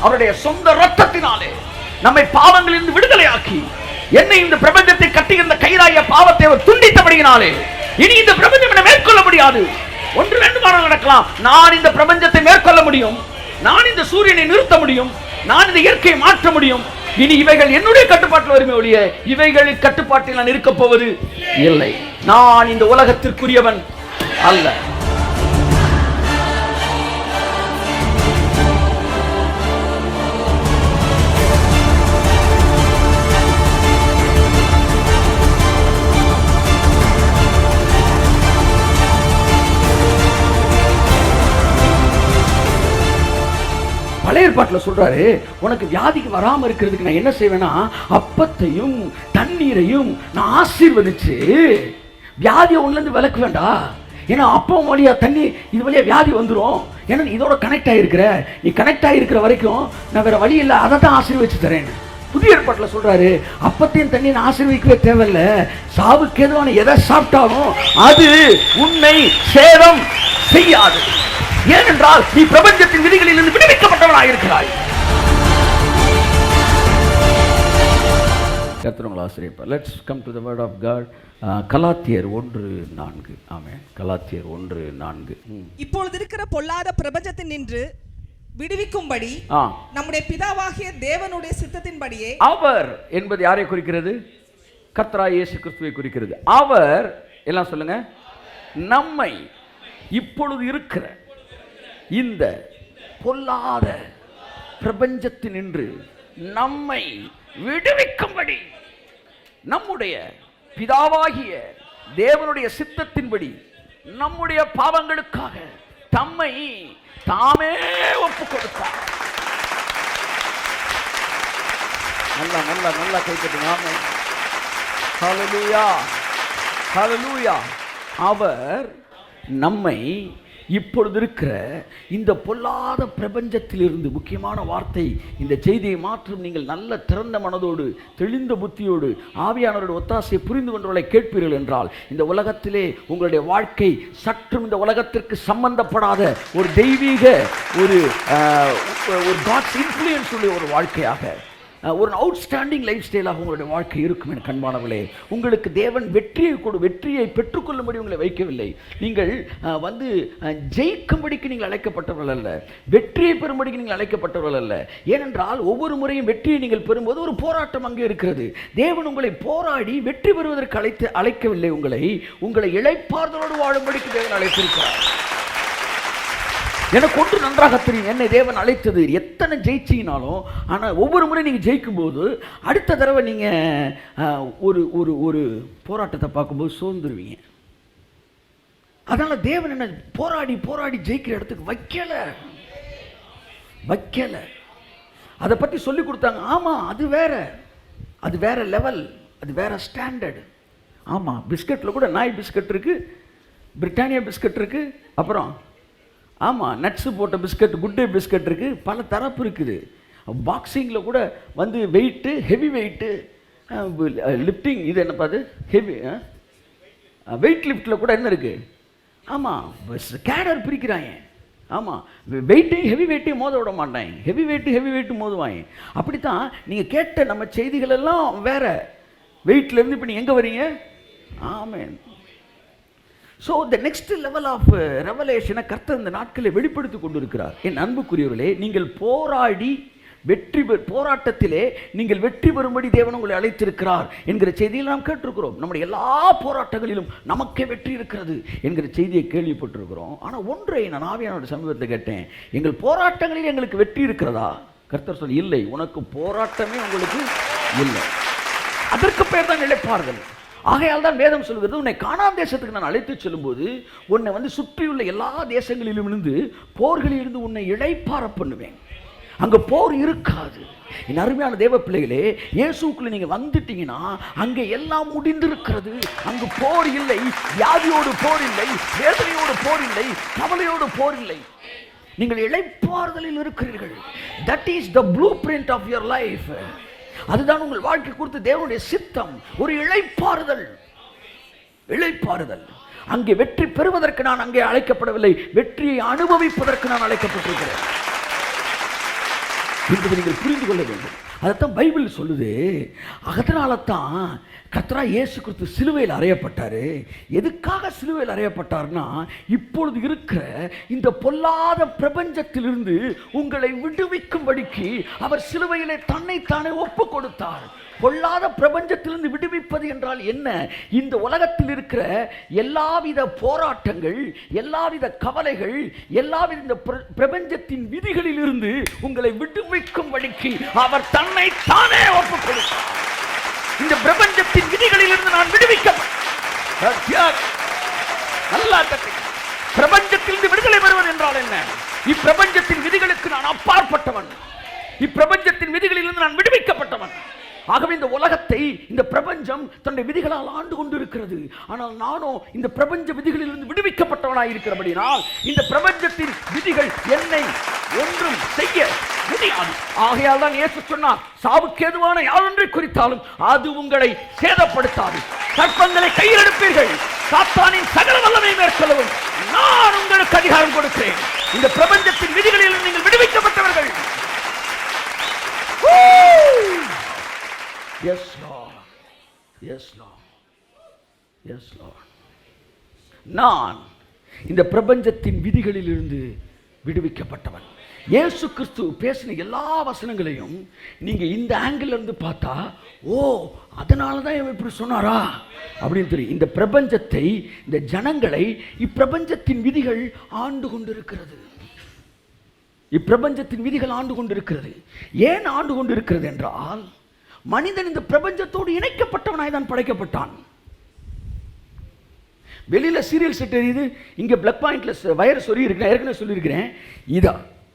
அவருடைய சொந்த ரத்தத்தினாலே நம்மை பாவங்களிலிருந்து விடுதலையாக்கி என்னை இந்த பிரபஞ்சத்தை கட்டியிருந்த கைராய பாவத்தை அவர் துண்டித்தபடியினாலே இனி இந்த பிரபஞ்சம் என்னை மேற்கொள்ள முடியாது. ஒன்று ரெண்டு வாரம் நடக்கலாம். நான் இந்த பிரபஞ்சத்தை மேற்கொள்ள முடியும், நான் இந்த சூரியனை நிறுத்த முடியும், நான் இந்த இயற்கையை மாற்ற முடியும். இனி இவைகள் என்னுடைய கட்டுப்பாட்டில் வருமே ஒழிய இவைகளின் கட்டுப்பாட்டில் நான் இருக்கப் போவது இல்லை. நான் இந்த உலகத்திற்குரியவன் அல்ல. பழைய ஏற்பாட்டில் சொல்றாரு, உனக்கு வியாதிக்கு வராம இருக்கிறதுக்கு நான் என்ன செய்வேன்னா அப்பத்தையும் தண்ணீரையும் நான் ஆசீர்வதிச்சு வியாதியை ஒண்ணுலேருந்து விலக்க வேண்டாம். ஏன்னா அப்பம் வழியா தண்ணி இது வழியா வியாதி வந்துடும். ஏன்னா இதோட கனெக்ட் ஆகிருக்கிற, நீ கனெக்ட் ஆகிருக்கிற வரைக்கும் நான் வேற வழி இல்லை, அதை தான் ஆசீர்வதிச்சு தரேன். புதிய ஏற்பாட்டில் சொல்றாரு, அப்பத்தையும் தண்ணி நான் ஆசீர்வதிக்கவே தேவையில்லை, சாவுக்கு எதுவான எதை சாப்பிட்டாலும் அது உன்னை சேதம் செய்யாது. ஏனென்றால் நீ பிரபஞ்சத்தின் விதிகளில் இருந்து விடுவிக்கப்பட்டவனாக இருக்கிறாய். கர்த்தர் ஆசீர்வதிப்பார். Let's come to the word of God. கலாத்தியர் 1:4. ஆமென். கலாத்தியர் 1:4. இப்பொழுது இருக்கிற பொல்லாத பிரபஞ்சத்தின் நின்று விடுவிக்கும்படி நம்முடைய பிதாவாகிய தேவனுடைய சித்தத்தின்படியே. அவர் என்பது யாரை குறிக்கிறது? கர்த்தராகிய இயேசு கிறிஸ்துவை குறிக்கிறது. அவர் எல்லாம் சொல்லுங்க. நம்மை இப்பொழுது இருக்கிற இந்த பொல்லாத பிரபஞ்சத்தினின்று நம்மை விடுவிக்கும்படி நம்முடைய பிதாவாகிய தேவனுடைய சித்தத்தின்படி நம்முடைய பாவங்களுக்காக தம்மை தாமே ஒப்பு கொடுத்தார். நல்லா நல்லா நல்லா கைத்தட்டுங்க. ஆமென். ஹல்லேலூயா, ஹல்லேலூயா. அவர் நம்மை இப்பொழுது இருக்கிற இந்த பொல்லாத பிரபஞ்சத்திலிருந்து, முக்கியமான வார்த்தை, இந்த செய்தியை மாற்றும் நீங்கள் நல்ல திறந்த மனதோடு தெளிந்த புத்தியோடு ஆவியானவருடைய ஒத்தாசையை புரிந்து கொண்டவர்களை கேட்பீர்கள் என்றால் இந்த உலகத்திலே உங்களுடைய வாழ்க்கை சற்றும் இந்த உலகத்திற்கு சம்பந்தப்படாத ஒரு தெய்வீக ஒரு காட்ஸ் இன்ஃப்ளூயன்ஸ் உள்ள ஒரு வாழ்க்கையாக, ஒரு அவுட்ஸ்டாண்டிங் லைஃப் ஸ்டைலாக உங்களுடைய வாழ்க்கை இருக்கும். என் கண்பானவர்களே, உங்களுக்கு தேவன் வெற்றியை பெற்றுக்கொள்ளும்படி உங்களை வைக்கவில்லை. நீங்கள் ஜெயிக்கும்படிக்கு நீங்கள் அழைக்கப்பட்டவர்கள் அல்ல, வெற்றியை பெறும்படிக்கு நீங்கள் அழைக்கப்பட்டவர்கள் அல்ல. ஏனென்றால் ஒவ்வொரு முறையும் வெற்றியை நீங்கள் பெறும்போது ஒரு போராட்டம் அங்கே இருக்கிறது. தேவன் உங்களை போராடி வெற்றி பெறுவதற்கு அழைக்கவில்லை. உங்களை இளைப்பாறுதலோடு வாழும்படிக்கு தேவன் அழைத்திருக்கிறார். எனக்கு ஒன்று நன்றாக தெரியும், என்னை தேவன் அழைத்தது எத்தனை ஜெயிச்சிங்கனாலும், ஆனால் ஒவ்வொரு முறை நீங்கள் ஜெயிக்கும் போது அடுத்த தடவை நீங்கள் ஒரு போராட்டத்தை பார்க்கும்போது சோர்ந்துருவீங்க. அதனால் தேவன் என்ன போராடி ஜெயிக்கிற இடத்துக்கு வைக்கல. அதை பற்றி சொல்லி கொடுத்தாங்க. ஆமாம், அது வேற லெவல், அது வேற ஸ்டாண்டர்டு. ஆமாம், பிஸ்கட்டில் கூட நாய் பிஸ்கட் இருக்குது, பிரிட்டானியா பிஸ்கட் இருக்குது, அப்புறம் ஆமாம் நட்ஸு போட்ட பிஸ்கட், குட் டே பிஸ்கட் இருக்குது, பல தரப்பு இருக்குது. பாக்ஸிங்கில் கூட வெயிட்டு, ஹெவி வெயிட்டு, லிஃப்டிங், இது என்ன பார்த்து ஹெவி வெயிட் லிஃப்டில் கூட என்ன இருக்குது? ஆமாம், கேடர் பிரிக்கிறாங்க. ஆமாம், வெயிட்டையும் ஹெவி வெயிட்டையும் மோத விட மாட்டாங்க, ஹெவி வெயிட்டு மோதுவாங்க. அப்படித்தான் நீங்கள் கேட்ட நம்ம செய்திகளெல்லாம் வேறு வெயிட்லேருந்து இப்போ நீங்கள் எங்கே வரீங்க? Amen. So the next level of ரெவலேஷனை கர்த்தர் இந்த நாட்களை வெளிப்படுத்தி கொண்டிருக்கிறார். என் அன்புக்குரியவர்களே, நீங்கள் போராட்டத்திலே நீங்கள் வெற்றி பெறும்படி தேவன் உங்களை அழைத்திருக்கிறார் என்கிற செய்தியில் நாம் கேட்டிருக்கிறோம். நம்முடைய எல்லா போராட்டங்களிலும் நமக்கே வெற்றி இருக்கிறது என்கிற செய்தியை கேள்விப்பட்டிருக்கிறோம். ஆனால் ஒன்றை நான் ஆவியானவருடைய சமீபத்தில் கேட்டேன், எங்கள் போராட்டங்களில் எங்களுக்கு வெற்றி இருக்கிறதா? கர்த்தர் சொல்லி, இல்லை, உனக்கு போராட்டமே உங்களுக்கு இல்லை. அதற்கு பேர் தான் இளைப்பாறுதல். ஆகையால் தான் வேதம் சொல்கிறது, உன்னை கானான் தேசத்துக்கு நான் அழைத்து செல்லும்போது உன்னை சுற்றியுள்ள எல்லா தேசங்களிலும் இருந்து போர்களிலிருந்து உன்னை இளைப்பாற பண்ணுவேன். அங்கே போர் இருக்காது. என் அருமையான தேவ பிள்ளைகளே, இயேசுக்குள்ள நீங்கள் வந்துட்டீங்கன்னா அங்கே எல்லாம் முடிந்திருக்கிறது. அங்கு போர் இல்லை, வியாதியோடு போர் இல்லை, வேதனையோடு போர் இல்லை, கவலையோடு போர் இல்லை. நீங்கள் இளைப்பாறுதலில் இருக்கிறீர்கள். That is the blueprint of your life. அதுதான் உங்கள் வாழ்க்கை குறித்து தேவனுடைய சித்தம். ஒரு இளைப்பாறுதல். அங்கே வெற்றி பெறுவதற்கு நான் அங்கே அழைக்கப்படவில்லை, வெற்றியை அனுபவிப்பதற்கு நான் அழைக்கப்பட்டிருக்கிறேன். என்பதை நீங்கள் புரிந்து கொள்ள வேண்டும். அதைத்தான் பைபிள் சொல்லுது. அதனால தான் கர்த்தராகிய இயேசு கிறிஸ்து சிலுவையில் அறையப்பட்டாரு. எதுக்காக சிலுவையில் அறையப்பட்டார்னா, இப்பொழுது இருக்கிற இந்த பொல்லாத பிரபஞ்சத்திலிருந்து உங்களை விடுவிக்கும்படிக்கு அவர் சிலுவையிலே தன்னைத்தானே ஒப்பு கொடுத்தார். பொல்லாத பிரபஞ்சத்திலிருந்து விடுவிப்பது என்றால் என்ன? இந்த உலகத்தில் இருக்கிற எல்லாவித போராட்டங்கள், எல்லாவித கவலைகள், எல்லாவித இந்த பிரபஞ்சத்தின் விதிகளில் இருந்து உங்களை விடுவிக்கும்படிக்கு அவர் தன்னை தானே ஒப்புக் கொடுத்தார். இந்த பிரபஞ்சத்தின் விதிகளில் இருந்து நான் விடுவிக்கப்பட்டேன். நல்லா பிரபஞ்சத்திலிருந்து விடுதலை பெறுவது என்றால் என்ன? இப்பிரபஞ்சத்தின் விதிகளுக்கு நான் அப்பாற்பட்டவன். இப்பிரபஞ்சத்தின் விதிகளில் இருந்து நான் விடுவிக்கப்பட்டவன். ஆகவே இந்த உலகத்தை, இந்த பிரபஞ்சம் தன்னுடைய விதிகளால் ஆண்டு கொண்டிருக்கிறது. ஆனால் நானோ இந்த பிரபஞ்ச விதிகளிலிருந்து விடுவிக்கப்பட்டவனாய் இருக்கிறபடினால் இந்த பிரபஞ்சத்தின் விதிகள் என்னை ஒன்றும் செய்ய முடியாது. ஆகையால் தான் இயேசு சொன்னார், சாவுக்கு ஏதுவான யாரொன்றை குறித்தாலும் அது உங்களை சேதப்படுத்தாது. சர்ப்பங்களை கையில் எடுப்பீர்கள், சாத்தானின் சகல வல்லமை மேற்கொள்ளவும் நான் உங்களுக்கு அதிகாரம் கொடுக்கிறேன். இந்த பிரபஞ்சத்தின் விதிகளில் நீங்கள் விடுவிக்கப்பட்டவர்கள். Yes Lord, yes Lord, yes Lord. நான் இந்த பிரபஞ்சத்தின் விதிகளில் இருந்து விடுவிக்கப்பட்டவன். இயேசு கிறிஸ்து பேசின எல்லா வசனங்களையும் நீங்க இந்த ஆங்கிள் இருந்து பார்த்தா, ஓ அதனால தான் இவன் இப்படி சொன்னாரா அப்படின்னு தெரியும். இந்த பிரபஞ்சத்தை, இந்த ஜனங்களை இப்பிரபஞ்சத்தின் விதிகள் ஆண்டு கொண்டிருக்கிறது. இப்பிரபஞ்சத்தின் விதிகள் ஆண்டு கொண்டிருக்கிறது. ஏன் ஆண்டு கொண்டிருக்கிறது என்றால், மனிதன் இந்த பிரபஞ்சத்தோடு இணைக்கப்பட்டவனாய் தான் படைக்கப்பட்டான். வெளியில சீரியல் செட் எரியுது, இங்க பிளக் பாயிண்ட்ல வயர் சொல்லி இருக்கேன், ஏற்கனவே சொல்லியிருக்கிறேன்.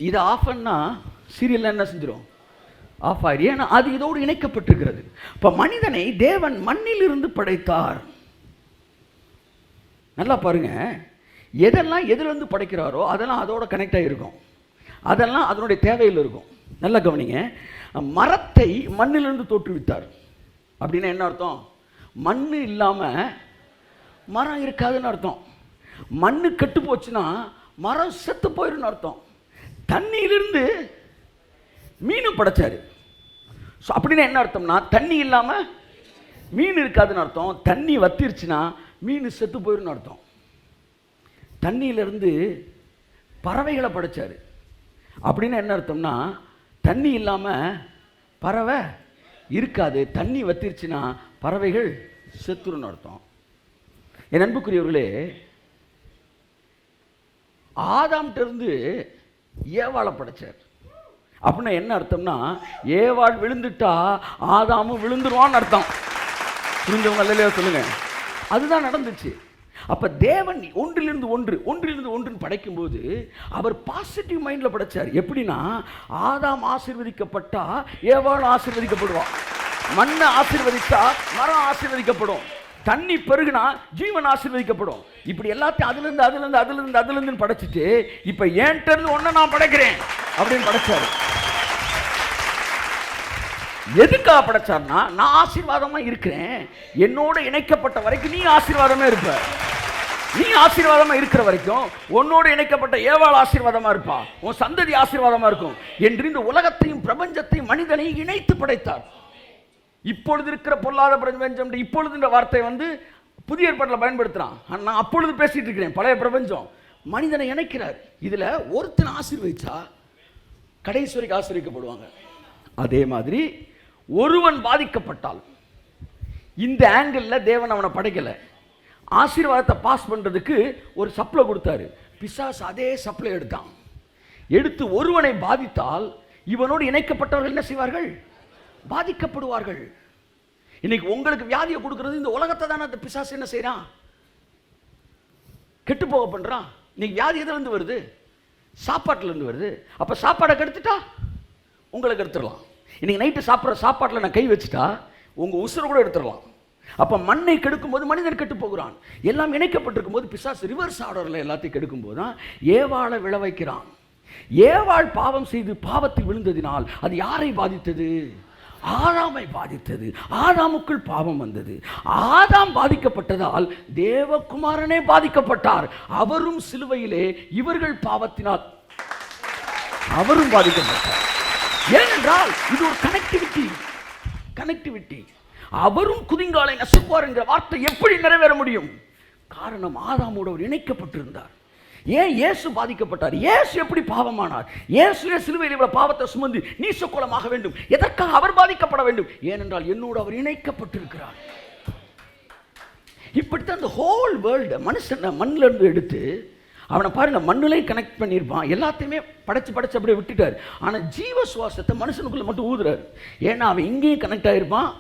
இதை ஆஃப் பண்ணா சீரியல் என்ன செஞ்சிடும்? ஆஃப் ஆயிரு. ஏன்னா அது இதோடு இணைக்கப்பட்டிருக்கிறது. இப்ப மனிதனை தேவன் மண்ணில் இருந்து படைத்தார். நல்லா பாருங்க, எதெல்லாம் எதுல இருந்து படைக்கிறாரோ அதெல்லாம் அதோட கனெக்ட் ஆகிருக்கும், அதெல்லாம் அதனுடைய தேவையில் இருக்கும். நல்லா கவனிங்க, மரத்தை மண்ணிலிருந்து தோற்றுவித்தார். அப்படின்னா என்ன அர்த்தம்? மண்ணு இல்லாம மரம் இருக்காதுன்னு அர்த்தம். மண்ணு கெட்டு போச்சுன்னா மரம் செத்து போயிடும் அர்த்தம். தண்ணியிலிருந்து மீன் படைச்சாரு. அப்படின்னா என்ன அர்த்தம்னா, தண்ணி இல்லாம மீன் இருக்காதுன்னு அர்த்தம். தண்ணி வத்திருச்சுன்னா மீன் செத்து போயிடும் அர்த்தம். தண்ணியிலிருந்து பறவைகளை படைச்சாரு. அப்படின்னு என்ன அர்த்தம்னா, தண்ணி இல்லாம பறவை இருக்காது, தண்ணி வத்திருச்சுன்னா பறவைகள் செத்துருன்னு அர்த்தம். என் அன்புக்குரியவர்களே, ஆதாம்கிட்ட இருந்து ஏவாளை படைச்சார். அப்படின்னா என்ன அர்த்தம்னா, ஏவாள் விழுந்துட்டா ஆதாமும் விழுந்துருவான்னு அர்த்தம். புரிஞ்சவங்க இல்லையா சொல்லுங்க? அதுதான் நடந்துச்சு. அப்ப தேவன் ஒன்றிலிருந்து ஒன்று படைக்கும் போது அவர் பாசிட்டிவ் மைண்ட்ல படைச்சார். எப்படின்னா, ஆதாம் ஆசீர்வதிக்கப்பட்டா ஏவாள் ஆசீர்வதிக்கப்படுவா, மண்ணை ஆசீர்வதித்தா மரம் ஆசீர்வதிக்கப்படும், தண்ணி பெருகுனா ஜீவன் ஆசீர்வதிக்கப்படும். இப்படி எல்லாத்தையும் அதிலிருந்து படைச்சிட்டு இப்ப ஏன்ட்ட இருந்து ஒன்ன நான் படைக்கிறேன் அப்படின்னு படைச்சாரு. எதுக்காக படைச்சார்னா, நான் ஆசீர்வாதமா இருக்கிறேன், என்னோட இணைக்கப்பட்ட வரைக்கும் நீ ஆசீர்வாதமே இருப்ப. நீ ஆசீர்வாதமா இருக்கிற வரைக்கும் உன்னோடு இணைக்கப்பட்ட ஏவாள் ஆசீர்வாதமா இருப்பா, உன் சந்ததி ஆசீர்வாதமா இருக்கும் என்று இந்த உலகத்தையும் பிரபஞ்சத்தையும் மனிதனையும் இணைத்து படைத்தார். இப்பொழுது இருக்கிற பொல்லாத பிரபஞ்சம், இப்பொழுது இந்த வார்த்தை புதிய ஏற்பாட்டில் பயன்படுத்துறான். நான் அப்பொழுது பேசிட்டு இருக்கிறேன். பழைய பிரபஞ்சம் மனிதனை இணைக்கிறார். இதுல ஒருத்தன் ஆசீர்வதிச்சா கடைசி வரைக்கும் ஆசீர்வதிக்கப்படுவாங்க. அதே மாதிரி ஒருவன் பாதிக்கப்பட்டால், இந்த ஆங்கிள் தேவன் அவனை படைக்கல, ஆசீர்வாதத்தை பாஸ் பண்றதுக்கு ஒரு சப்ளை கொடுத்தாரு. பிசாசு அதே சப்ளை எடுத்து ஒருவனை பாதித்தால் இவனோடு இணைக்கப்பட்டவர்கள் என்ன செய்வார்கள்? பாதிக்கப்படுவார்கள். இன்னைக்கு உங்களுக்கு வியாதியை கொடுக்கிறது இந்த உலகத்தை தானே அந்த பிசாசு என்ன செய்யறான்? கெட்டு போக பண்றான். இன்னைக்கு வியாதி எதுல இருந்து வருது? சாப்பாட்டுல இருந்து வருது. அப்ப சாப்பாடை கெடுத்துட்டா உங்களுக்கு எடுத்துடலாம். இன்னைக்கு நைட்டு சாப்பிட்ற சாப்பாட்டில் நான் கை வச்சுட்டா உங்க உசுரை கூட எடுத்துடலாம். அப்ப மண்ணை கெடுக்கும் போது மனிதன் கெட்டு போகிறான். எல்லாம் இணைக்கப்பட்டிருக்கும் போது பிசாசு ரிவர்ஸ் ஆர்டர்ல எல்லாத்தையும் கெடுக்கும் போது தான் ஏவாளை விழ வைக்கிறான். ஏவாள் பாவம் செய்து பாவத்தில் விழுந்ததினால் அது யாரை பாதித்தது? ஆதாமை பாதித்தது. ஆதாமுக்குள் பாவம் வந்தது. ஆதாம் பாதிக்கப்பட்டதால் தேவகுமாரனே பாதிக்கப்பட்டார். அவரும் சிலுவையிலே இவர்கள் பாவத்தினால் அவரும் பாதிக்கப்பட்டார். ஏன் ஏனென்றால் இது ஒரு கனெக்டிவிட்டி. அவரும் குதிங்காலை நசுக்குவார் என்கிற வார்த்தை எப்படி நிறைவேற முடியும்? காரணம், ஆதாமோடு அவர் இணைக்கப்பட்டிருந்தார். ஏன் இயேசு பாதிக்கப்பட்டார்? இயேசு எப்படி பாவமானார்? இயேசுவே சிலுவையில் இவ்வளவு பாவத்தை சுமந்து நீசக்கோலமாக வேண்டும். எதற்காக அவர் பாதிக்கப்பட வேண்டும்? ஏனென்றால் என்னோடு அவர் இணைக்கப்பட்டிருக்கிறார். இப்படித்தான் இந்த ஹோல் வேர்ல்டு மனுஷன் மண்ணில் இருந்து எடுத்து அவனை பாருங்க, மண்ணிலையும் கனெக்ட் பண்ணியிருப்பான், எல்லாத்தையுமே படைச்சு அப்படியே விட்டுட்டார். ஆனால் ஜீவ சுவாசத்தை மனுஷனுக்குள்ள மட்டும் ஊதுறாரு. ஏன்னா அவன் இங்கேயும் கனெக்ட் ஆகிருப்பான்,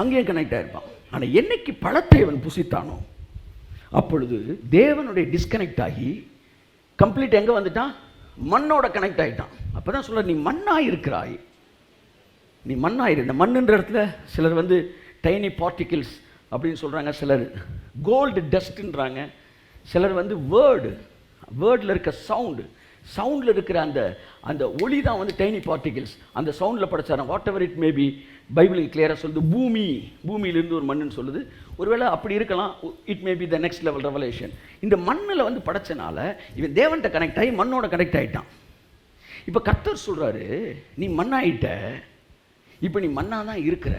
அங்கேயும் கனெக்ட் ஆகிருப்பான். ஆனால் என்னைக்கு பழத்தை அவன் புசித்தானோ அப்பொழுது தேவனுடைய டிஸ்கனெக்ட் ஆகி கம்ப்ளீட் எங்கே வந்துட்டான்? மண்ணோட கனெக்ட் ஆகிட்டான். அப்போ தான் சொல்ல, நீ மண்ணாக இருக்கிறாய், நீ மண்ணாயிரு. இந்த மண்ணுன்ற இடத்துல சிலர் வந்து டைனி பார்ட்டிகிள்ஸ் அப்படின்னு சொல்கிறாங்க, சிலர் கோல்டு டஸ்ட்ன்றாங்க, சிலர் வந்து வேர்டில் இருக்க சவுண்டில் இருக்கிற அந்த ஒளி தான் வந்து டைனி பார்ட்டிகிள்ஸ். அந்த சவுண்டில் படைச்சாராம். வாட் எவர் இட் மேபி, பைபிளுக்கு கிளியராக சொல்லுது பூமியிலிருந்து ஒரு மண்ணுன்னு சொல்லுது. ஒருவேளை அப்படி இருக்கலாம். It may be the next level revelation. இந்த மண்ணில் வந்து படைச்சனால இவன் தேவன்கிட்ட கனெக்ட் ஆகி மண்ணோட கனெக்ட் ஆகிட்டான். இப்போ கர்த்தர் சொல்கிறாரு, நீ மண்ணாயிட்ட, இப்போ நீ மண்ணாக தான் இருக்கிற.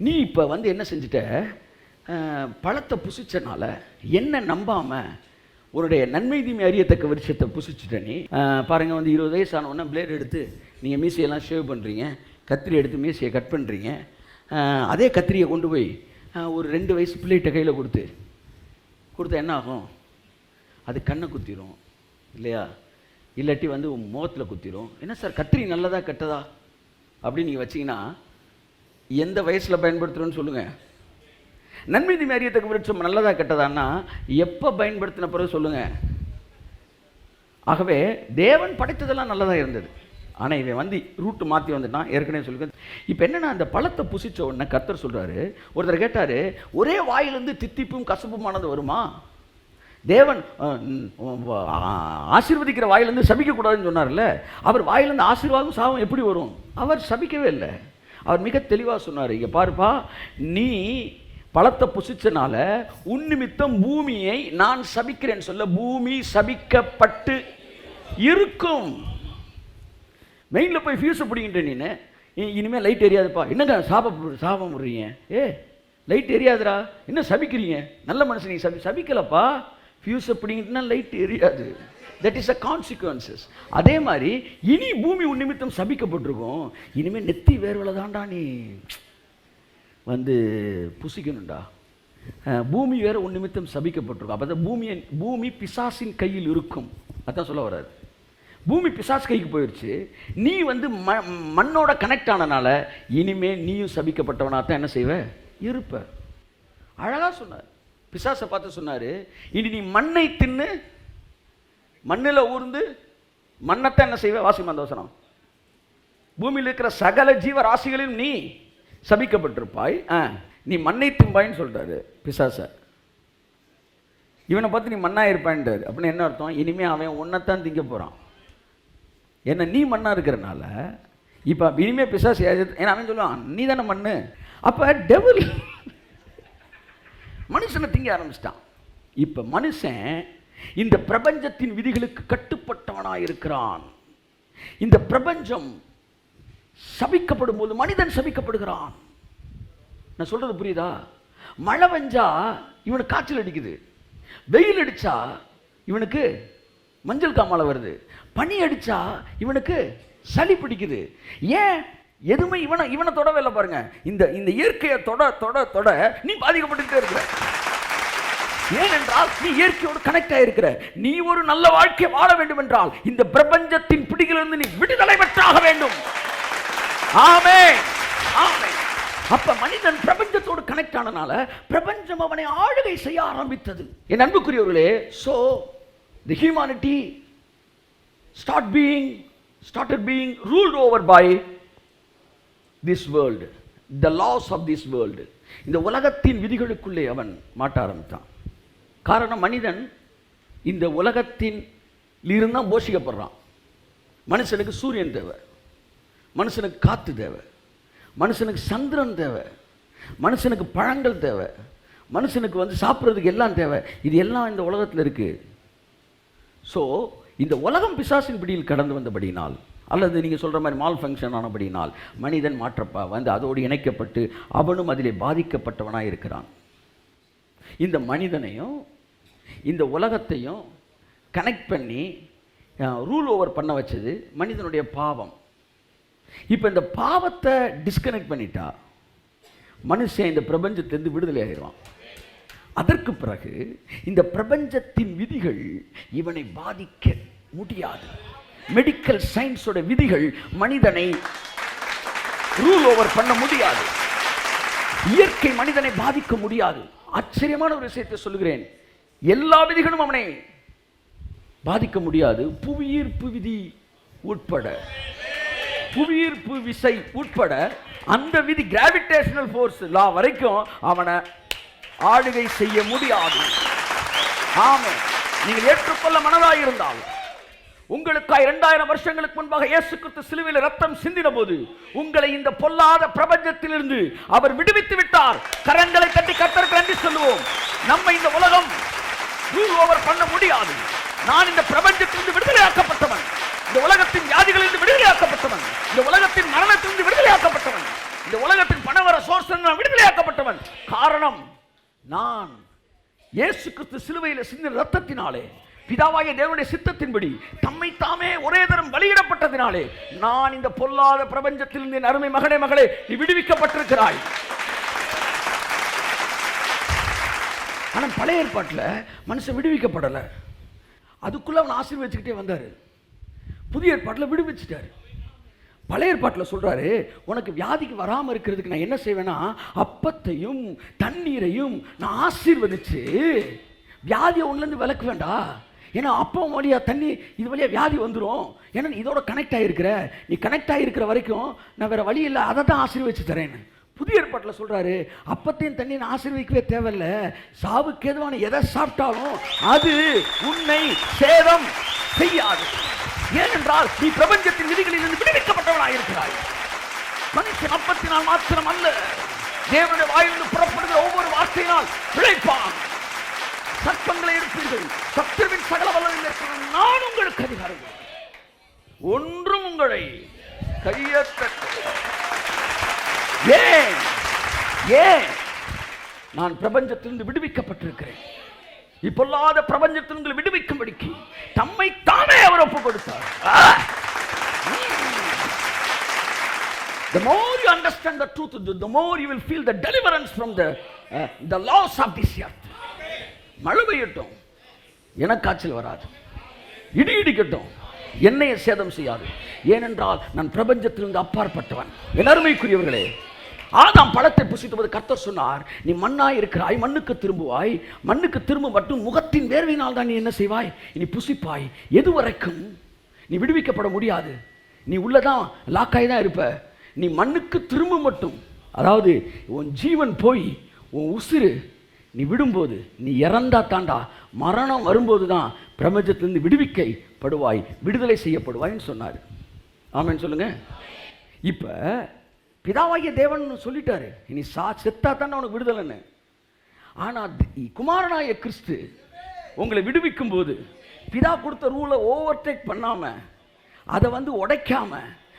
நீ இப்போ வந்து என்ன செஞ்சிட்ட? பழத்தை புசிச்சனால என்ன நம்பாமல் உன்னுடைய நன்மை தீமை அறியத்தக்க விருட்சத்தை புசிச்சுட்ட. நீ பாருங்கள், வந்து 20 வயசு ஆனவுடனே பிளேட் எடுத்து நீங்கள் மீசையெல்லாம் ஷேவ் பண்ணுறீங்க, கத்திரி எடுத்து மீசையை கட் பண்ணுறீங்க. அதே கத்திரியை கொண்டு போய் ஒரு 2 வயசு பிள்ளைகிட்ட கையில் கொடுத்தா என்ன ஆகும்? அது கண்ணை குத்திரும் இல்லையா? இல்லாட்டி வந்து முகத்தில் குத்திரும். என்ன சார், கத்திரி நல்லதா கெட்டதா அப்படின்னு நீங்கள் வச்சிங்கன்னா எந்த வயசில் பயன்படுத்துகிறோன்னு சொல்லுங்கள். நன்மை தீமை அறியத்தக்க விருட்சம் நல்லதா கெட்டதான்னா எப்போ பயன்படுத்தின பிறகு சொல்லுங்கள். ஆகவே தேவன் படைத்ததெல்லாம் நல்லதாக இருந்தது. ஆனால் இவன் வந்து ரூட்டு மாற்றி வந்துட்டான். ஏற்கனவே சொல்லுங்க. இப்போ என்னென்னா, அந்த பழத்தை புசிச்ச உடனே கர்த்தர் சொல்கிறாரு, ஒருத்தர் கேட்டார், ஒரே வாயிலிருந்து தித்திப்பும் கசப்புமானது வருமா? தேவன் ஆசீர்வதிக்கிற வாயிலிருந்து சபிக்கக்கூடாதுன்னு சொன்னார்ல, அவர் வாயிலிருந்து ஆசீர்வாதம் சாபம் எப்படி வரும்? அவர் சபிக்கவே இல்லை. அவர் மிக தெளிவாக சொன்னார், இங்கே பாருப்பா, நீ பழத்தை புசிச்சனால உன் நிமித்தம் பூமியை நான் சபிக்கிறேன்னு சொல்ல, பூமி சபிக்கப்பட்டு இருக்கும். மெயினில் போய் ஃபியூஸை பிடிக்கின்ற நீ இனிமேல் லைட் எரியாதுப்பா. என்னங்க சாபம் விடுறீங்க? லைட் எரியாதுரா, என்ன சபிக்கிறீங்க? நல்ல மனுஷன், நீ சபிக்கலப்பா, ஃபியூஸை பிடிங்கிட்டுனா லைட் எரியாது. That is a consequences. அதே மாதிரி இனி பூமி உன் நிமித்தம் சபிக்கப்பட்டிருக்கும். இனிமேல் நெத்தி வேர்வலை தான்டா நீ வந்து புசிக்கணும்டா. பூமி வேற உன் நிமித்தம் சபிக்கப்பட்டிருக்கும். அப்போ தான் பூமி பிசாசின் கையில் இருக்கும். அதான் சொல்ல வர்றாரு. பூமி பிசாசு கைக்கு போயிடுச்சு. நீ வந்து மண்ணோட கனெக்ட் ஆனனால இனிமே நீயும் சபிக்கப்பட்டவனா தான் என்ன செய்வ? இருப்ப. அழகாக சொன்னார். பிசாசை பார்த்து சொன்னார், இனி நீ மண்ணை தின்னு மண்ணில் ஊர்ந்து மண்ணைத்தான் என்ன செய்வ? வாசிமா அந்த வசனம். பூமியில் இருக்கிற சகல ஜீவ ராசிகளிலும் நீ சபிக்கப்பட்டிருப்பாய், நீ மண்ணை திம்பாயின்னு சொல்லிட்டாரு பிசாச. இவனை பார்த்து நீ மண்ணா இருப்பான்ட்டார். அப்படின்னு என்ன அர்த்தம்? இனிமே அவன் உன்னைத்தான் திங்க போகிறான். ஏன்னா நீ மண்ணா இருக்கிறனால இப்போ இனிமே பிசாசு. ஏன்னா அவன் சொல்லுவான், நீ தானே மண்ணு. அப்போ டெவில் மனுஷனை திங்க ஆரம்பிச்சிட்டான். இப்போ மனுஷன் இந்த பிரபஞ்சத்தின் விதிகளுக்கு கட்டுப்பட்டவனாக இருக்கிறான். இந்த பிரபஞ்சம் சபிக்கப்படும் போது மனிதன் சபிக்கப்படுகிறான். நான் சொல்றது புரியுதா? மழை பெஞ்சா இவனுக்கு காய்ச்சல் அடிக்குது, வெயில் அடிச்சா இவனுக்கு மஞ்சள் காமாலை வருது, பனி அடிச்சா இவனுக்கு சளி பிடிக்குது. ஏன்? எதுவுமே இவனை தொடவே இல்லை. பாருங்க, இந்த இயற்கையை தொட நீ பாதிக்கப்பட்டுக்கிட்டே இருக்கிற. ஏனென்றால் நீ இயற்கையோடு கனெக்ட் ஆகிருக்கிற. நீ ஒரு நல்ல வாழ்க்கை வாழ வேண்டும் என்றால் இந்த பிரபஞ்சத்தின் பிடியிலிருந்து நீ விடுதலை பெற்றாக வேண்டும். ஆமென், ஆமென். அப்ப மனிதன் பிரபஞ்சத்தோடு கனெக்ட் ஆனனால பிரபஞ்சம் அவனை ஆளுகை செய்ய ஆரம்பித்தது. என் அன்புக்குரியவர்களே, so the humanity started being ruled over by this world, the laws of this world. இந்த உலகத்தின் விதிகளுக்குள்ளே அவன் மாட்ட ஆரம்பித்தான். காரணம், மனிதன் இந்த உலகத்தின் இருந்தால் போஷிக்கப்படுறான். மனுஷனுக்கு சூரியன் தேவை, மனுஷனுக்கு காற்று தேவை, மனுஷனுக்கு சந்திரன் தேவை, மனுஷனுக்கு பழங்கள் தேவை, மனுஷனுக்கு வந்து சாப்பிட்றதுக்கு எல்லாம் தேவை. இது எல்லாம் இந்த உலகத்தில் இருக்குது. ஸோ இந்த உலகம் பிசாசின் பிடியில் கடந்து வந்தபடினால் அல்லது நீங்கள் சொல்கிற மாதிரி மால் ஃபங்க்ஷன் ஆனபடினால் மனிதன் வந்து அதோடு இணைக்கப்பட்டு அவனும் அதிலே பாதிக்கப்பட்டவனாக இருக்கிறான். இந்த மனிதனையும் இந்த உலகத்தையும் கனெக்ட் பண்ணி ரூல் ஓவர் பண்ண வச்சது மனிதனுடைய பாவம். இப்போ இந்த பாவத்தை டிஸ்கனெக்ட் பண்ணிட்டா மனுஷன் இந்த பிரபஞ்சத்திலிருந்து விடுதலை ஆகிடுவான். அதற்கு பிறகு இந்த பிரபஞ்சத்தின் விதிகள் இவனை பாதிக்க முடியாது. மெடிக்கல் சயின்ஸோட விதிகள் மனிதனை ரூல் ஓவர் பண்ண முடியாது. இயற்கை மனிதனை பாதிக்க முடியாது. ஆச்சரியமான ஒரு விஷயத்தை சொல்லுகிறேன், எல்லா விதிகளும் அவனை பாதிக்க முடியாது. புவியீர்ப்பு விதி உட்பட, புவியீர்ப்பு விசை உட்பட அந்த விதி கிராவிடேஷனல் ஃபோர்ஸ் லா வரைக்கும் அவனை ஆளுகை செய்ய முடியாது. ஆமென். நீங்கள் ஏற்றுக்கொள்ள மனதாயிருந்தால் உங்களுக்காய் 2000 வருஷங்களுக்கு முன்பாக இயேசு கிறிஸ்து சிலுவையில் ரத்தம் சிந்தின போது உங்களை இந்த பொல்லாத பிரபஞ்சத்திலிருந்து அவர் விடுவித்து விட்டார். கரங்களை தட்டி கர்த்தருக்கு நன்றி சொல்லுவோம். நம்ம இந்த உலகம் ரூல் ஓவர் பண்ண முடியாது. நான் இந்த பிரபஞ்சத்திலிருந்து விடுதலையாக்கப்பட்டவன், இந்த உலகத்தின் வியாதிகளிலிருந்து விடுதலையாக்கப்பட்டவன், இந்த உலகத்தின் மரணத்திலிருந்து விடுதலையாக்கப்பட்டவன், இந்த உலகத்தின் பணவர சோர்ஸ் விடுதலையாக்கப்பட்டவன். காரணம், நான் இயேசு கிறிஸ்து சிலுவையில் சிந்தின ரத்தத்தினாலே பிதாவாகிய தேவனுடைய சித்தத்தின்படி தம்மை தாமே ஒரே தரம் பலியிடப்பட்டதினாலே நான் இந்த பொல்லாத பிரபஞ்சத்தில் என் அருமை மகனே மகளே நீ விடுவிக்கப்பட்டிருக்கிறாய். ஆனால் பழைய ஏற்பாட்டில் மனுஷன் விடுவிக்கப்படலை. அதுக்குள்ள அவன் ஆசீர்வதிச்சுக்கிட்டே வந்தார். புதிய ஏற்பாட்டில் விடுவிச்சிட்டாரு. பழைய ஏற்பாட்டில் சொல்றாரு, உனக்கு வியாதிக்கு வராமல் இருக்கிறதுக்கு நான் என்ன செய்வேன்னா அப்பத்தையும் தண்ணீரையும் நான் ஆசீர்வதிச்சு வியாதியை ஒன்றுலேருந்து விலக்க வேண்டாம். ஏன்னா அப்பம் வழியா தண்ணி இது வழியா வியாதி வந்துடும். ஏன்னா நீ இதோட கனெக்ட் ஆகிருக்கிற, நீ கனெக்ட் ஆகிருக்கிற வரைக்கும் நான் வேற வழி இல்லை, அதை தான் ஆசீர்வதிச்சு தரேன்னு. புதிய ஏற்பாட்டில் சொல்றாரு, அப்பத்தையும் தண்ணி நான் ஆசீர்வதிக்கவே தேவையில்லை, சாவுக்கு எதுவான எதை சாப்பிட்டாலும் அது உன்னை சேதம் செய்யாது. ஏனென்றால் நீ பிரபஞ்சத்தின் விதிகளில் இருந்து விடுவிக்கப்பட்டவனாக இருக்கிறாய். மனுஷன் அப்பத்தினால் மாத்திரம் அல்ல, தேவனுடைய வாயிலிருந்து புறப்படுகிற ஒவ்வொரு வார்த்தையினால் பிழைப்பான். சத்தங்களை எடுப்பீர்கள், சத்துருவின் சகல வல்லமையில் நான் உங்களுக்கு அதிகாரம், ஒன்றும் உங்களை கையற்ற. ஏன் ஏன் நான் பிரபஞ்சத்திலிருந்து விடுவிக்கப்பட்டிருக்கிறேன். இப்பொல்லாத பிரபஞ்சத்திலிருந்து விடுவிக்கும்படிக்கு தம்மை தானே அவர் ஒப்பு கொடுத்தார். The more you understand the truth, the more you will feel the deliverance from the laws of this earth. மழை பெய்யட்டும், எனக்கு காய்ச்சல் வராது. இடி இடிக்கட்டும், என்னைய சேதம் செய்யாது. ஏனென்றால் நான் பிரபஞ்சத்திலிருந்து அப்பாற்பட்டவன். என் அருமைக்குரியவர்களே, ஆதாம் பழத்தை புசித்தபோது கர்த்தர் சொன்னார், நீ மண்ணாய் இருக்கிறாய், மண்ணுக்கு திரும்புவாய், மண்ணுக்கு திரும்ப மட்டும் முகத்தின் வேர்வையினால் தான் நீ என்ன செய்வாய், நீ புசிப்பாய். எது வரைக்கும் நீ விடுவிக்கப்பட முடியாது. நீ உள்ளதான் லாக்காய் தான் இருப்ப. நீ மண்ணுக்கு திரும்ப மட்டும், அதாவது உன் ஜீவன் போய் உன் உசிறு நீ விடும்போது நீ இறந்தா தாண்டா, மரணம் வரும்போது தான் பிரபஞ்சத்திலிருந்து விடுவிக்கப்படுவாய், விடுதலை செய்யப்படுவாய்ன்னு சொன்னார். ஆமென் சொல்லுங்க. இப்போ பிதாவாகிய தேவன் சொல்லிட்டாரு, நீ செத்தா தானே உனக்கு விடுதலைன்னு. ஆனால் குமாரனாய கிறிஸ்து உங்களை விடுவிக்கும் போது பிதா கொடுத்த ரூலை ஓவர்டேக் பண்ணாம, அதை உடைக்காம,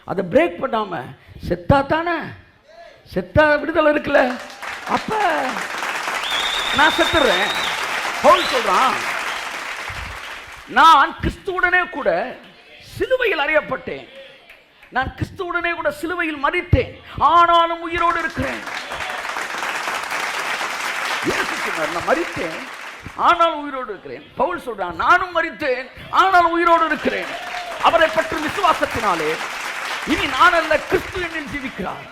அதை பிரேக் பண்ணாம செத்தா தானே, செத்தா விடுதலை இருக்குல்ல. அப்ப நான் செத்துறேன். பவுல் சொல்றான், நான் கிறிஸ்துவுடனே கூட சிலுவையில் அறையப்பட்டேன், நான் கிறிஸ்துவுடனே கூட சிலுவையில் மரித்தேன், ஆனாலும் உயிரோடு இருக்கிறேன். இயேசு சொன்னார், நான் மரித்தேன் ஆனாலும் உயிரோடு இருக்கிறேன். பவுல் சொல்றான், நானும் மரித்தேன் ஆனாலும் உயிரோடு இருக்கிறேன். அவரை பற்றும் விசுவாசத்தினாலே இனி நான் அல்ல, கிறிஸ்து என்னில் ஜீவிக்கிறார்.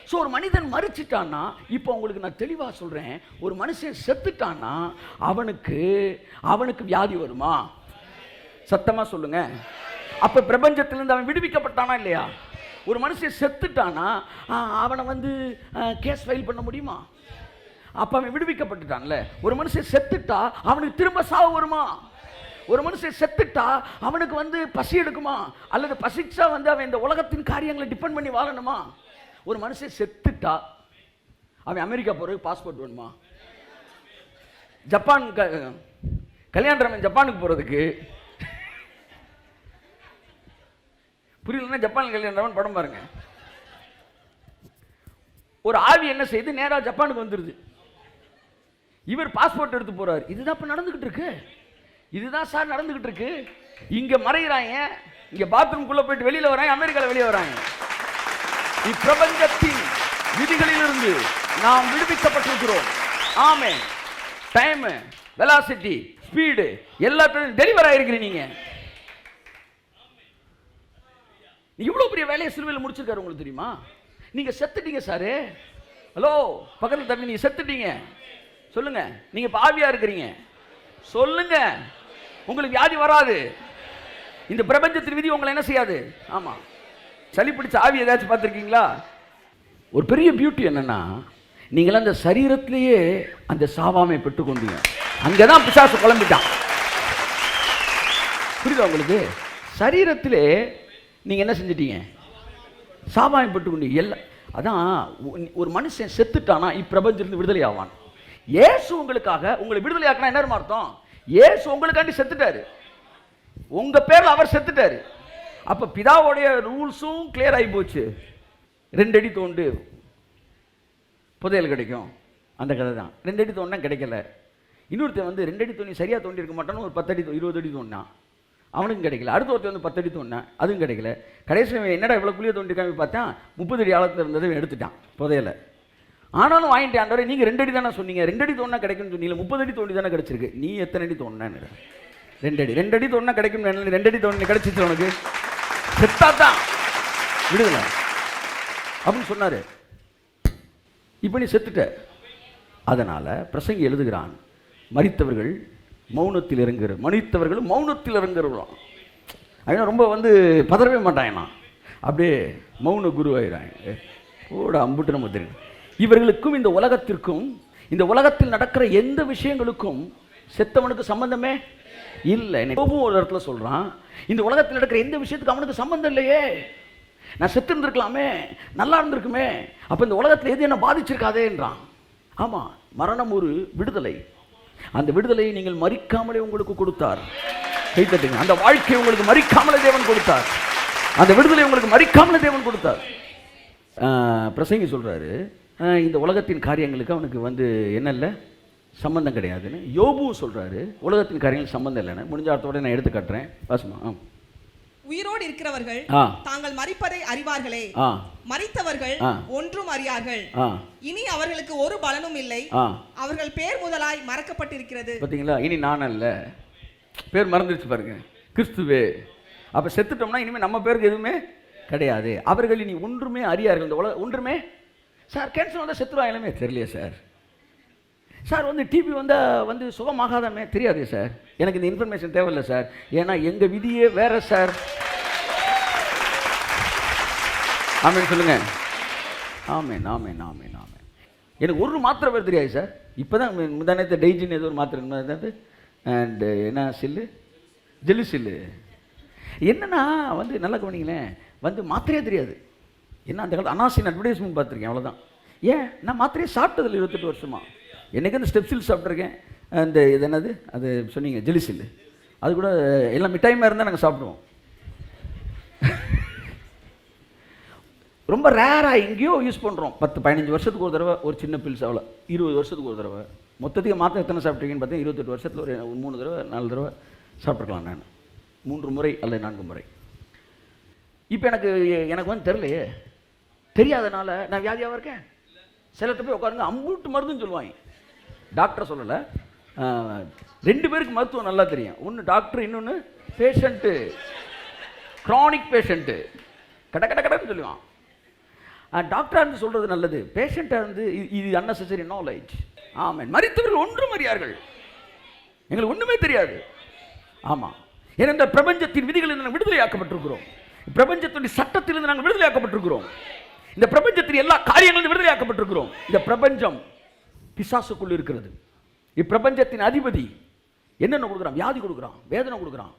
ஸோ ஒரு மனிதன் மரிச்சிட்டான்னா, இப்போ உங்களுக்கு நான் தெளிவாக சொல்கிறேன், ஒரு மனுஷன் செத்துட்டான்னா அவனுக்கு வியாதி வருமா? சத்தமாக சொல்லுங்க. அப்போ பிரபஞ்சத்திலிருந்து அவன் விடுவிக்கப்பட்டானா இல்லையா? ஒரு மனுஷன் செத்துட்டானா அவனை கேஸ் ஃபைல் பண்ண முடியுமா? அப்போ அவன் விடுவிக்கப்பட்டுட்டான்ல. ஒரு மனுஷன் செத்துட்டா அவனுக்கு திரும்ப சாவு வருமா? ஒரு மனுஷன் செத்துட்டா அவனுக்கு பசி எடுக்குமா? அல்லது பசிச்சா அவன் இந்த உலகத்தின் காரியங்களை டிபெண்ட் பண்ணி வாழணுமா? ஒரு மனுஷன் செத்துட்டா அவன் அமெரிக்கா போறதுக்கு பாஸ்போர்ட் வேணுமா? ஜப்பான் கல்யாணம் ஜப்பானுக்கு போறதுக்கு புரியலன்னா ஜப்பான் கல்யாணம் படம் பாருங்க. ஒரு ஆவி என்ன செய்து நேரா ஜப்பானுக்கு வந்துருது. இவர் பாஸ்போர்ட் எடுத்து போறாரு. இதுதான் இப்ப நடந்துகிட்டு இருக்கு. இதுதான் சார் நடந்துகிட்டு இருக்கு. இங்க மறைகிறாங்க, இங்க பாத்ரூம்குள்ள போயிட்டு வெளியில வராங்க, அமெரிக்கால வெளியே வராங்க. இப்பிரபஞ்சத்தின் விதிகளிலிருந்து நாம் விடுவிக்கப்பட்டிருக்கிறோம். ஆமென். டைம், வெலாசிட்டி, ஸ்பீடு எல்லாத்தையும் டெலிவர் ஆயிருக்கிறீங்க. நீங்க இவ்வளவு பெரிய வேலையை சிலுவையில் முடிச்சிருக்காரு. உங்களுக்கு தெரியுமா? நீங்க செத்துட்டீங்க சாரு. ஹலோ, பக்கத்துல தம்பி, நீங்க செத்துட்டீங்க. சொல்லுங்க, நீங்க பாவியா இருக்கிறீங்க. சொல்லுங்க, உங்களுக்கு வியாதி வராது. இந்த பிரபஞ்சத்தின் விதி உங்களை என்ன செய்யாது. ஆமா, சளி பிடிச்ச ஆவி ஏதாச்சும் பார்த்துருக்கீங்களா? ஒரு பெரிய பியூட்டி என்னன்னா, நீங்களாம் அந்த சரீரத்திலேயே அந்த சாவாமை பெற்றுக்கொண்டீங்க. அங்கதான் பிசாசு குழம்பிட்டான். புரியுதா உங்களுக்கு? சரீரத்திலே நீங்க என்ன செஞ்சிட்டீங்க? சாவாமை பெற்றுக்கொண்டீங்க. எல்லாம் அதான் ஒரு மனுஷன் செத்துட்டானா இப்பிரபஞ்சத்திலிருந்து விடுதலை ஆவான். இயேசு உங்களுக்காக உங்களை விடுதலை ஆக்கினா என்ன அர்த்தம்? இயேசு உங்களுக்காண்டி செத்துட்டாரு. உங்க பேர்ல அவர் செத்துட்டாரு. அப்ப பிதாவுடைய ரூல்ஸும் கிளியர் ஆகி போச்சு. 2 அடி தோண்டு புதையல் கிடைக்கும். அந்த கதை தான். 2 அடி தோண்டினா கிடைக்கல. இன்னொருத்தன் வந்து 2 அடி தோண்டி சரியா தோண்டி இருக்க மாட்டான்னு ஒரு 10 அடி 20 அடி தோண்டினான், அவனுக்கும் கிடைக்கல. அடுத்த ஒருத்தர் வந்து 10 அடி தோண்டினான், அதுவும் கிடைக்கல. கடைசியில் என்னடா இவ்வளோ குழியை தோண்டிருக்காங்க பார்த்தா 30 அடி ஆழத்தில் இருந்ததை எடுத்துட்டான் புதையலை. ஆனாலும் வாங்கிட்டு ஆண்டவரே, நீங்கள் 2 அடி தானே சொன்னீங்க, 2 அடி தோண்டினா கிடைக்கும்னு சொன்னீங்க, 30 அடி தோண்டி தானே கிடைச்சிருக்கு. நீ எத்தனை அடி தோண்டினு? 2 அடி தோண்டினா கிடைக்கும். 2 அடி தோண்டி கிடைச்சிச்சு உனக்கு, செத்தாதான் விடுதலை அப்படின்னு சொன்னார். இப்போ நீ செத்துட்ட. அதனால பிரசங்கி எழுதுகிறான், மரித்தவர்கள் மௌனத்தில் இறங்குகிறார், மனித்தவர்களும் மௌனத்தில் இறங்குறோம். அவன் ரொம்ப வந்து பதறவே மாட்டாங்கண்ணா, அப்படியே மௌன குருவாயிராங்க. கூட அம்புட்டு நம்ம தெரியும். இவர்களுக்கும் இந்த உலகத்திற்கும், இந்த உலகத்தில் நடக்கிற எந்த விஷயங்களுக்கும் செத்தவனுக்கு சம்பந்தமே இல்லை. ஒரு இடத்துல சொல்றான், இந்த உலகத்தில் நடக்கிற எந்த விஷயத்துக்கு அவனுக்கு சம்பந்தம் இல்லையே. நான் செத்து இருந்திருக்கலாமே, நல்லா இருந்திருக்குமே, அப்ப இந்த உலகத்தில் எது என்ன பாதிச்சிருக்காதேன்றான். ஆமா, மரணம் ஒரு விடுதலை. அந்த விடுதலையை நீங்கள் மறிக்காமலே உங்களுக்கு கொடுத்தார். கைத்தட்டுங்க. அந்த வாழ்க்கையை உங்களுக்கு மறிக்காமலே தேவன் கொடுத்தார். அந்த விடுதலை உங்களுக்கு மறிக்காமலே தேவன் கொடுத்தார். பிரசங்கி சொல்றாரு, இந்த உலகத்தின் காரியங்களுக்கு அவனுக்கு வந்து என்ன இல்லை, சம்பந்தம் கிடையாதுன்னு. யோபுவும் சொல்றாரு, உலகத்தின் காரியங்களுக்கு சம்பந்தம் இல்லைன்னு. முடிஞ்ச அர்த்தத்தோட நான் எடுத்து காட்டுறேன். வாசுமா. உயிரோடு இருக்கிறவர்கள் தாங்கள் மரிப்பதை அறிவார்களே, மரித்தவர்கள் ஒன்றும் அறியார்கள். இனி அவர்களுக்கு ஒரு பலனும் இல்லை, அவர்கள் பேர் முதலாய் மறக்கப்பட்டிருக்கிறது. பாத்தீங்களா? இனி நான் அல்ல, பேர் மறந்துருச்சு பாருங்க, கிறிஸ்துவே. அப்ப செத்துட்டோம்னா இனிமே நம்ம பேருக்கு எதுவுமே கிடையாது. அவர்கள் இனி ஒன்றுமே அறியார்கள். இந்த உலக ஒன்றுமே. சார் கேன்சர் வந்தால் செத்துருவாங்களே தெரியலையே சார். சார் வந்து டிபி வந்தால் வந்து சுகமாகாதாமே தெரியாது சார். எனக்கு இந்த இன்ஃபர்மேஷன் தேவையில்லை சார், ஏன்னா எங்கள் விதியே வேற சார். ஆமேன் சொல்லுங்க. ஆமேன் ஆமேன் ஆமேன் ஆமேன். எனக்கு ஒரு மாத்திரை பேர் தெரியாது சார். இப்போ தான் முந்தானத்தை டெய்ஜின் ஏதோ ஒரு மாத்திரை அண்டு என்ன சில்லு, ஜெல்லு சில்லு. என்னன்னா வந்து நல்லா கவனிங்களேன், வந்து மாத்திரையே தெரியாது. என்ன அந்த காலத்தில் அனாசின் அட்வர்டைஸ்மெண்ட் பார்த்துருக்கேன், அவ்வளோதான். ஏன் நான் மாத்திரையே சாப்பிட்டதில்லை 28 வருஷமா. எனக்கு அந்த ஸ்டெப்சில் சாப்பிட்ருக்கேன், அந்த இது என்னது அது சொன்னீங்க ஜெலிசில், அது கூட எல்லாம் மிட்டாயமாக இருந்தால் நாங்கள் சாப்பிடுவோம். ரொம்ப ரேராக எங்கேயோ யூஸ் பண்ணுறோம். 10-15 வருஷத்துக்கு ஒரு தடவை ஒரு சின்ன பில்ஸ், அவ்வளோ. 20 வருஷத்துக்கு ஒரு தடவை. மொத்தத்துக்கு மாத்திரை எத்தனை சாப்பிட்ருக்கீங்கன்னு பார்த்தீங்கன்னா 28 வருஷத்தில் ஒரு 3 தடவை 4 தடவை சாப்பிட்ருக்கலாம். நான் 3 முறை அல்லது 4 முறை. இப்போ எனக்கு வந்து தெரியலையே, தெரியாதனால நான் வியாதியாக இருக்கேன். சிலர்கிட்ட போய் உட்காருங்க, அம்பூட்டு மருந்துன்னு சொல்லுவாங்க. டாக்டரை சொல்லலை, 2 பேருக்கு மருத்துவம் நல்லா தெரியும். ஒன்று டாக்டர், இன்னொன்று பேஷண்ட்டு, க்ரானிக் பேஷண்ட்டு. கடன்னு சொல்லுவான். டாக்டராக இருந்து சொல்கிறது நல்லது, பேஷண்ட்டாக இருந்து இது அன்னெசரி நாலேஜ். ஆமாம். மரித்தவர்கள் ஒன்றும் அறியார்கள், எங்களுக்கு ஒன்றுமே தெரியாது. ஆமாம், ஏனென்ற பிரபஞ்சத்தின் விதிகளில் நாங்கள் விடுதலையாக்கப்பட்டிருக்கிறோம். பிரபஞ்சத்தின் சட்டத்திலிருந்து நாங்கள் விடுதலையாக்கப்பட்டிருக்கிறோம். இந்த பிரபஞ்சத்தின் எல்லா காரியங்களும் விடுதலையாக்கப்பட்டிருக்கிறோம். இந்த பிரபஞ்சம் பிசாசுக்குள் இருக்கிறது. இப்பிரபஞ்சத்தின் அதிபதி என்னென்ன கொடுக்குறான்? வியாதி கொடுக்குறான், வேதனை கொடுக்குறான்,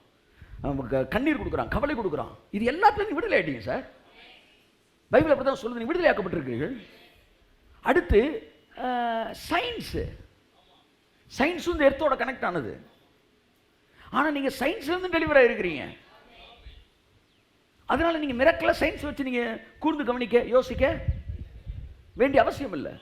கண்ணீர் கொடுக்குறான், கவலை கொடுக்குறான். இது எல்லாத்துலையும் விடுதலை ஆயிட்டீங்க சார். பைபிள் அப்படி தான் சொல்லுது, விடுதலையாக்கப்பட்டிருக்கிறீர்கள். அடுத்து சயின்ஸும் இந்த எர்த்தோட கனெக்ட் ஆனது. ஆனால் நீங்கள் சயின்ஸ்லேருந்து டெலிவர் ஆகிருக்கிறீங்க. அதனால நீங்க மிரக்கல சயின்ஸ் வச்சு நீங்க கூர்ந்து கவனிக்க யோசிக்க வேண்டிய அவசியம் இல்லை.